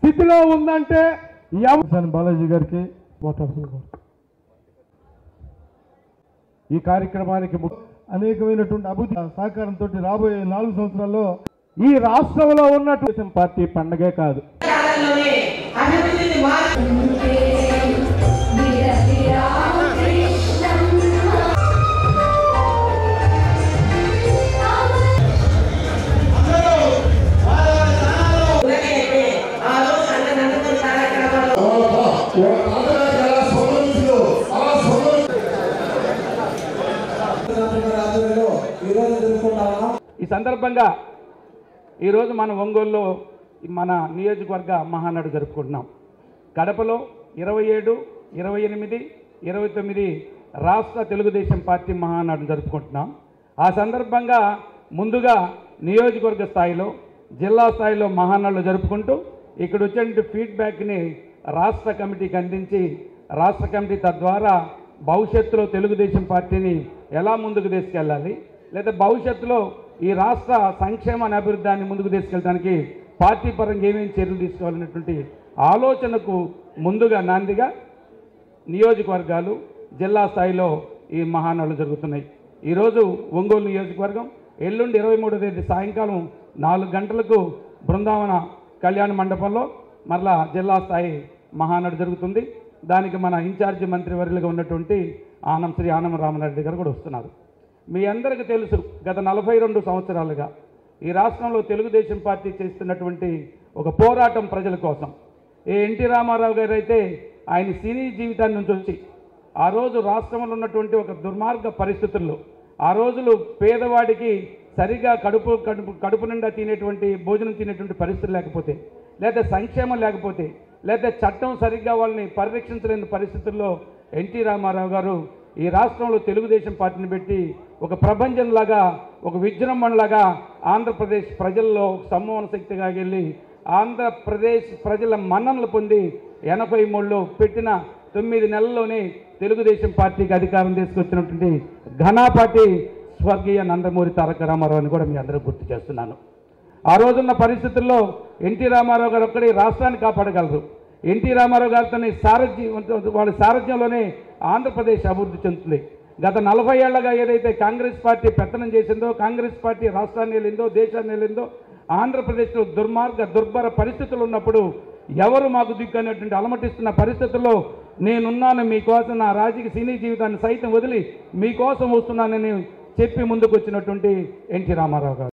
స్థితిలో ఉందంటే బాలాజీ గారికి ఈ కార్యక్రమానికి అనేకమైనటువంటి అభివృద్ధి సహకారంతో రాబోయే 4 సంవత్సరాల్లో ఈ రాష్ట్రంలో ఉన్నటువంటి పార్టీ పండగే కాదు. ఈ సందర్భంగా ఈరోజు మన ఒంగోలులో మన నియోజకవర్గ మహానాడు జరుపుకుంటున్నాం. కడపలో 27, 28, 29 రాష్ట్ర తెలుగుదేశం పార్టీ మహానాడు జరుపుకుంటున్నాం. ఆ సందర్భంగా ముందుగా నియోజకవర్గ స్థాయిలో, జిల్లా స్థాయిలో మహానాడులు జరుపుకుంటూ ఇక్కడ వచ్చే ఫీడ్బ్యాక్ని రాష్ట్ర కమిటీకి అందించి రాష్ట్ర కమిటీ తద్వారా భవిష్యత్తులో తెలుగుదేశం పార్టీని ఎలా ముందుకు తీసుకెళ్ళాలి, లేదా భవిష్యత్తులో ఈ రాష్ట్ర సంక్షేమాన్ని అభివృద్ధిని ముందుకు తీసుకెళ్ళడానికి పార్టీ పరంగా ఏమేమి చర్యలు తీసుకోవాలనేటువంటి ఆలోచనకు ముందుగా నాందిగా నియోజకవర్గాలు, జిల్లా స్థాయిలో ఈ మహానాడులు జరుగుతున్నాయి. ఈరోజు ఒంగోలు నియోజకవర్గం, ఎల్లుండి 23వ తేదీ సాయంకాలం 4 గంటలకు బృందావన కళ్యాణ మండపంలో మరలా జిల్లా స్థాయి మహానాడు జరుగుతుంది. దానికి మన ఇన్ఛార్జి మంత్రివర్యులుగా ఉన్నటువంటి శ్రీ ఆనం రామనారెడ్డి గారు కూడా వస్తున్నారు. మీ అందరికీ తెలుసు, గత 42 సంవత్సరాలుగా ఈ రాష్ట్రంలో తెలుగుదేశం పార్టీ చేస్తున్నటువంటి ఒక పోరాటం ప్రజల కోసం. ఎన్టీ రామారావు గారు అయితే ఆయన సినీ జీవితాన్ని నుంచి వచ్చి ఆ రోజు రాష్ట్రంలో ఉన్నటువంటి ఒక దుర్మార్గ పరిస్థితుల్లో ఆ రోజులు పేదవాడికి సరిగా కడుపు నిండా తినేటువంటి భోజనం తినేటువంటి పరిస్థితులు లేకపోతే, లేదా సంక్షేమం లేకపోతే, లేదా చట్టం సరిగ్గా వాళ్ళని పరిరక్షించలేని పరిస్థితుల్లో ఎన్టీ రామారావు గారు ఈ రాష్ట్రంలో తెలుగుదేశం పార్టీని పెట్టి ఒక ప్రపంచంలాగా, ఒక విజృంభణలాగా ఆంధ్రప్రదేశ్ ప్రజల్లో సంమోహన శక్తిగా వెళ్ళి ఆంధ్రప్రదేశ్ ప్రజల మన్ననలు పొంది 83లో పెట్టిన 9 నెలల్లోనే తెలుగుదేశం పార్టీకి అధికారం తీసుకొచ్చినటువంటి ఘనా పార్టీ స్వర్గీయ నందమూరి తారక రామారావు అని కూడా మీ అందరూ గుర్తు చేస్తున్నాను. ఆ రోజున్న పరిస్థితుల్లో ఎన్టీ రామారావు గారు ఒక్కడే రాష్ట్రాన్ని కాపాడగలరు. ఎన్టీ రామారావు గారితో వాళ్ళ సారథ్యంలోనే ఆంధ్రప్రదేశ్ అభివృద్ధి చెందుతుంది. గత 40 ఏళ్లుగా ఏదైతే కాంగ్రెస్ పార్టీ పెత్తనం చేసిందో, కాంగ్రెస్ పార్టీ రాష్ట్రాన్ని వెళ్ళిందో, దేశాన్ని వెళ్ళిందో, ఆంధ్రప్రదేశ్లో దుర్భర పరిస్థితులు ఉన్నప్పుడు ఎవరు మాకు దిక్కు అనేటువంటి అలమటిస్తున్న పరిస్థితుల్లో నేనున్నాను మీకోసం, నా రాజకీయ సినీ జీవితాన్ని సైతం వదిలి మీకోసం వస్తున్నానని చెప్పి ముందుకు వచ్చినటువంటి ఎన్టీ రామారావు గారు.